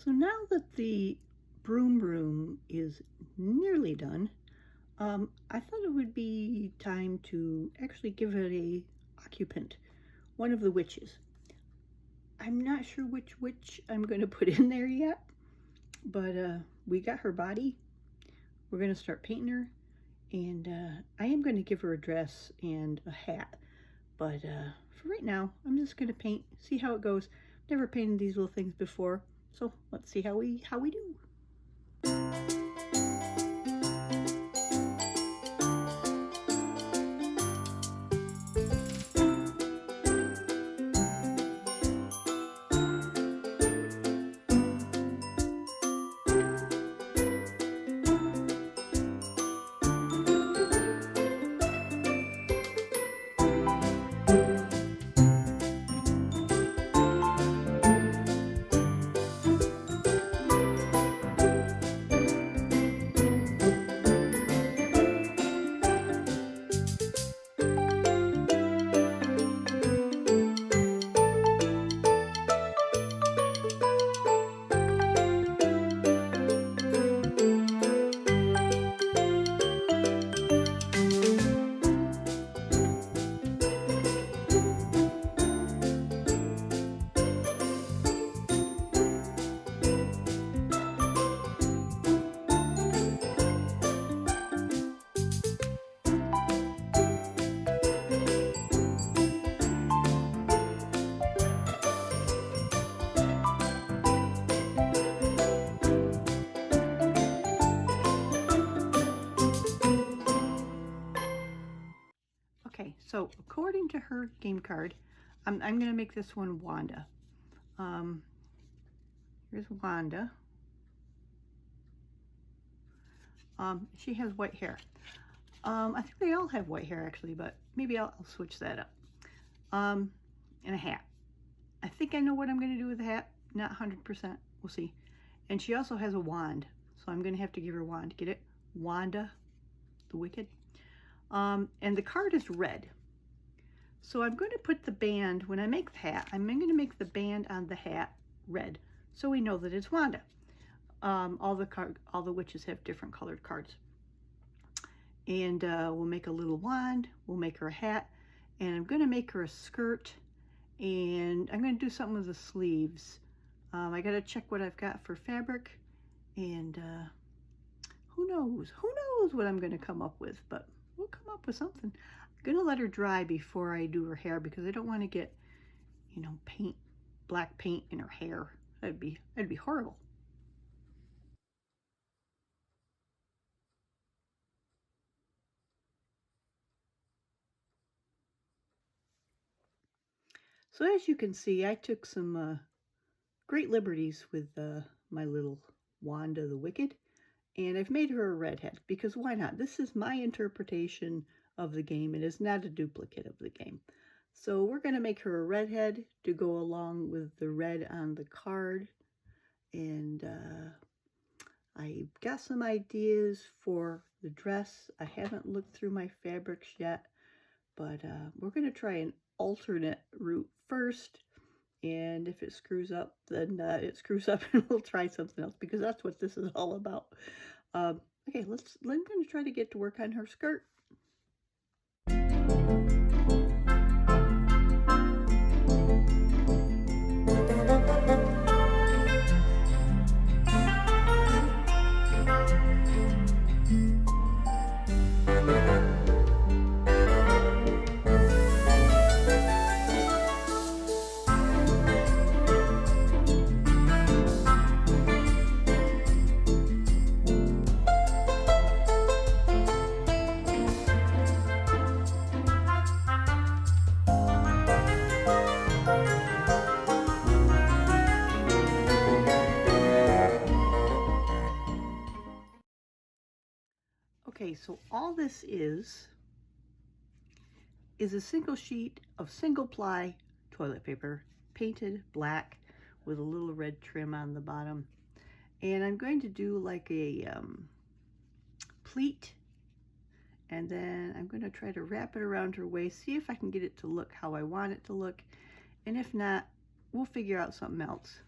So now that the broom is nearly done, I thought it would be time to actually give it a occupant, one of the witches. I'm not sure which witch I'm going to put in there yet, but we got her body. We're going to start painting her, and I am going to give her a dress and a hat, but for right now, I'm just going to paint, see how it goes. Never painted these little things before, so let's see how we do. Okay, so according to her game card, I'm going to make this one Wanda. Here's Wanda. She has white hair. I think they all have white hair actually, but maybe I'll switch that up. And a hat. I think I know what I'm going to do with the hat. Not 100%. We'll see. And she also has a wand, so I'm going to have to give her a wand. Get it? Wanda the Wicked. And the card is red. So I'm going to put the band, when I make the hat, I'm going to make the band on the hat red, so we know that it's Wanda. All the witches have different colored cards. And we'll make a little wand, we'll make her a hat, and I'm going to make her a skirt, and I'm going to do something with the sleeves. I got to check what I've got for fabric, and who knows what I'm going to come up with, but we'll come up with something. I'm going to let her dry before I do her hair because I don't want to get, you know, black paint in her hair. That'd be horrible. So as you can see, I took some great liberties with my little Wanda the Wicked, and I've made her a redhead because why not? This is my interpretation of the game. It is not a duplicate of the game. So we're going to make her a redhead to go along with the red on the card. And I've got some ideas for the dress. I haven't looked through my fabrics yet, but we're going to try an alternate route first. And if it screws up, then it screws up and we'll try something else because that's what this is all about. Okay, I'm going to try to get to work on her skirt. Okay, so all this is a single sheet of single ply toilet paper, painted black with a little red trim on the bottom. And I'm going to do like a pleat, and then I'm going to try to wrap it around her waist, see if I can get it to look how I want it to look, and if not, we'll figure out something else.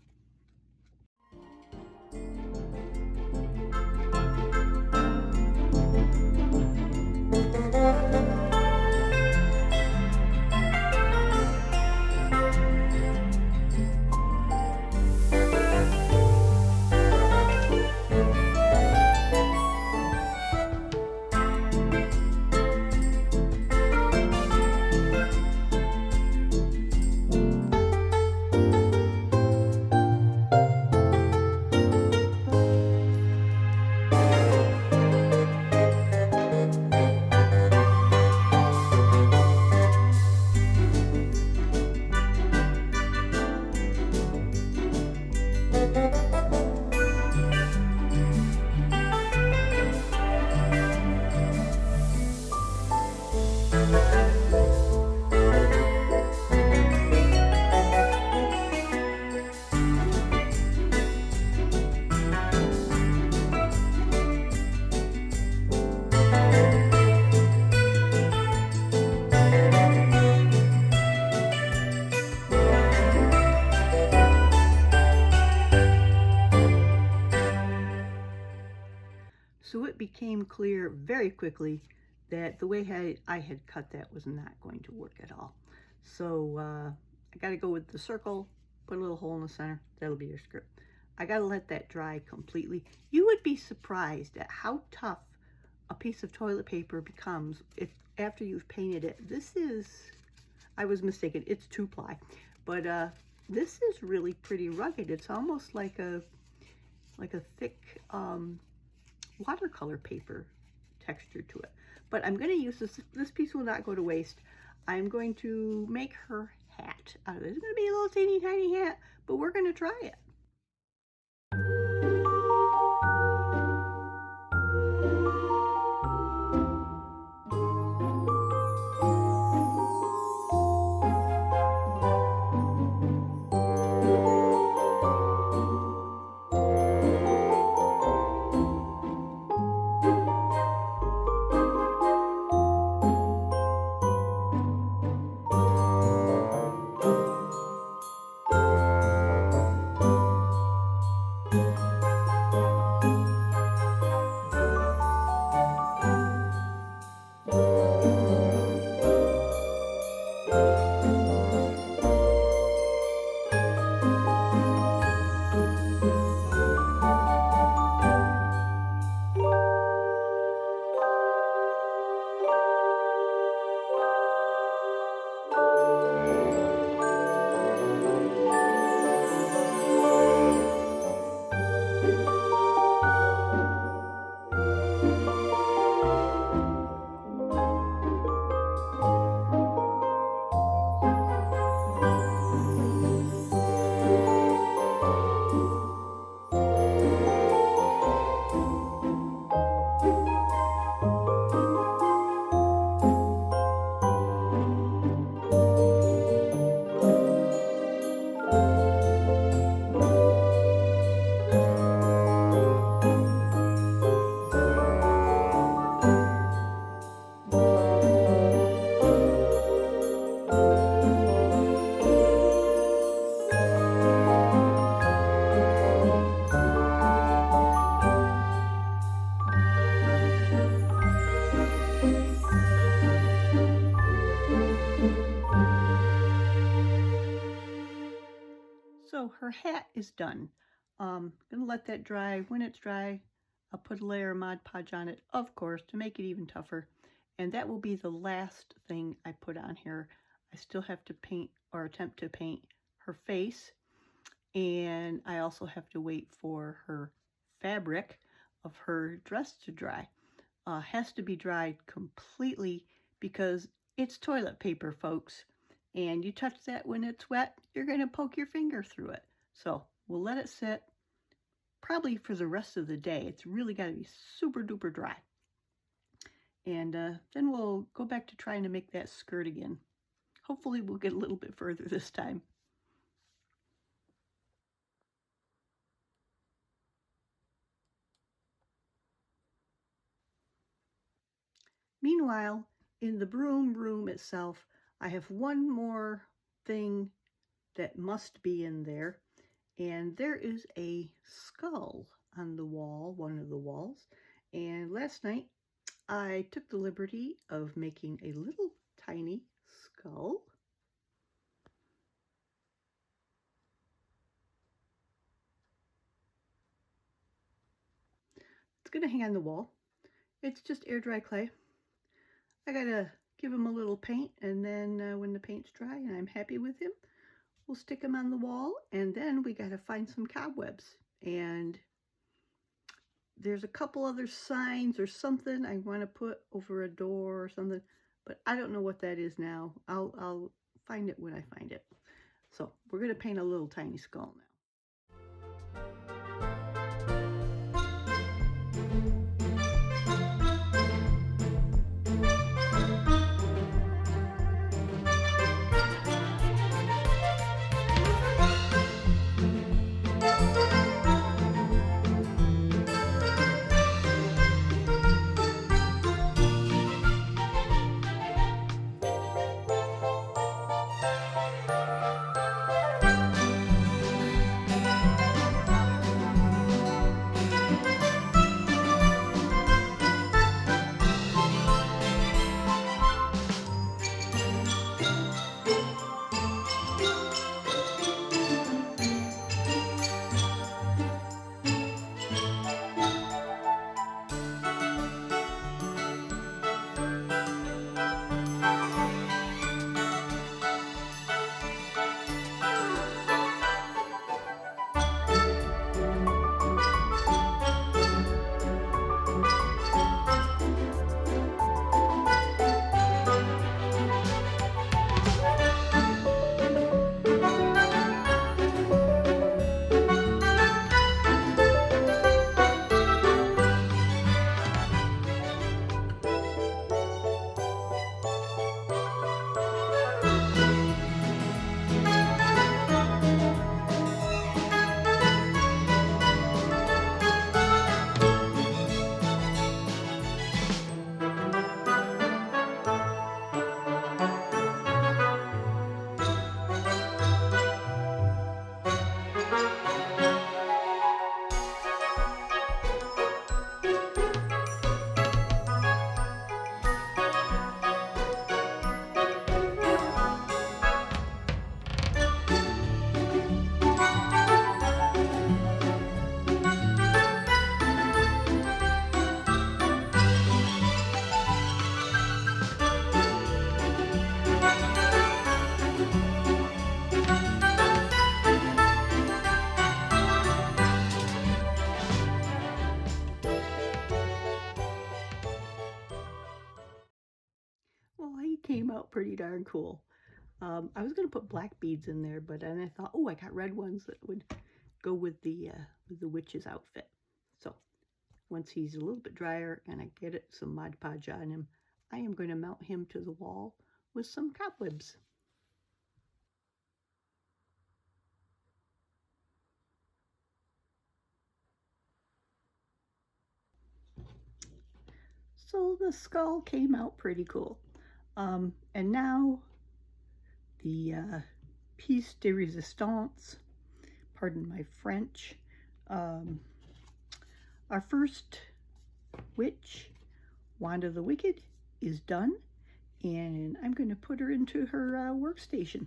it became clear very quickly that the way I had cut that was not going to work at all. So I got to go with the circle, put a little hole in the center. That'll be your skirt. I got to let that dry completely. You would be surprised at how tough a piece of toilet paper becomes if after you've painted it. This is, I was mistaken, it's 2-ply, but this is really pretty rugged. It's almost like a thick watercolor paper texture to it. But I'm going to use this piece will not go to waste. I'm going to make her hat out of it. It's going to be a little teeny tiny hat, but we're going to try it. So her hat is done. Gonna let that dry. When it's dry, I'll put a layer of Mod Podge on it, of course, to make it even tougher. And that will be the last thing I put on here. I still have to paint or attempt to paint her face. And I also have to wait for her fabric of her dress to dry. Has to be dried completely because it's toilet paper, folks. And you touch that when it's wet, you're going to poke your finger through it. So we'll let it sit probably for the rest of the day. It's really got to be super duper dry. And then we'll go back to trying to make that skirt again. Hopefully we'll get a little bit further this time. Meanwhile, in the broom room itself, I have one more thing that must be in there. And there is a skull on the wall, one of the walls. And last night, I took the liberty of making a little tiny skull. It's going to hang on the wall. It's just air dry clay. I got to give him a little paint, and then when the paint's dry and I'm happy with him, we'll stick him on the wall, and then we got to find some cobwebs. And there's a couple other signs or something I want to put over a door or something, but I don't know what that is now. I'll find it when I find it. So we're going to paint a little tiny skull now. Well, he came out pretty darn cool. I was gonna put black beads in there, but then I thought, oh, I got red ones that would go with the witch's outfit. So once he's a little bit drier and I get some Mod Podge on him, I am going to mount him to the wall with some cobwebs. So the skull came out pretty cool. And now the piece de resistance, pardon my French, our first witch, Wanda the Wicked, is done, and I'm going to put her into her workstation.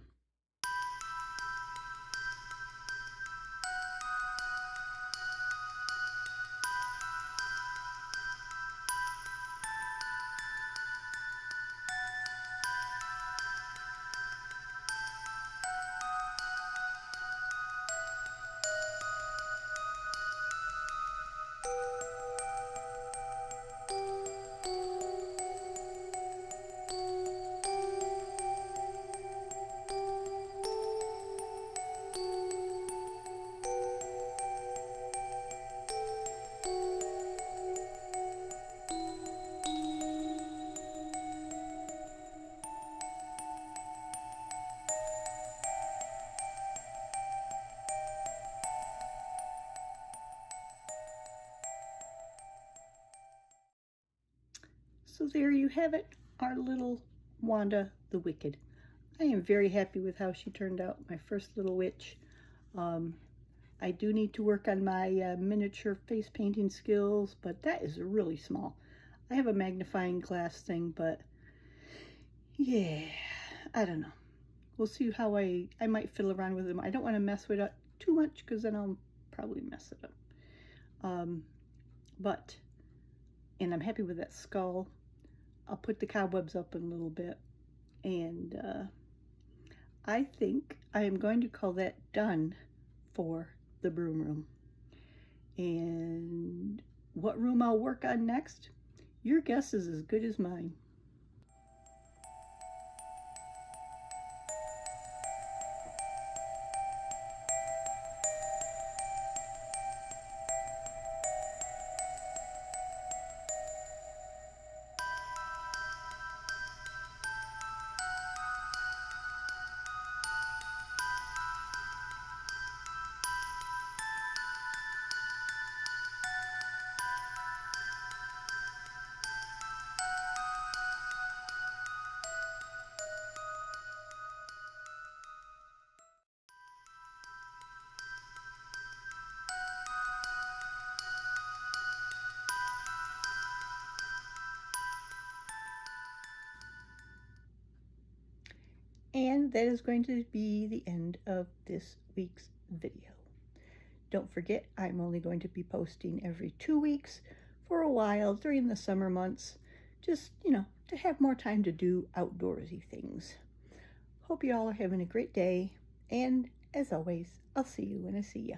So there you have it, our little Wanda the Wicked. I am very happy with how she turned out, my first little witch. I do need to work on my miniature face painting skills, but that is really small. I have a magnifying glass thing, but yeah, I don't know. We'll see how I might fiddle around with them. I don't want to mess with it too much because then I'll probably mess it up. And I'm happy with that skull. I'll put the cobwebs up in a little bit, and I think I am going to call that done for the broom room. And what room I'll work on next, your guess is as good as mine. And that is going to be the end of this week's video. Don't forget, I'm only going to be posting every 2 weeks for a while during the summer months, just, to have more time to do outdoorsy things. Hope you all are having a great day, and as always, I'll see you when I see ya.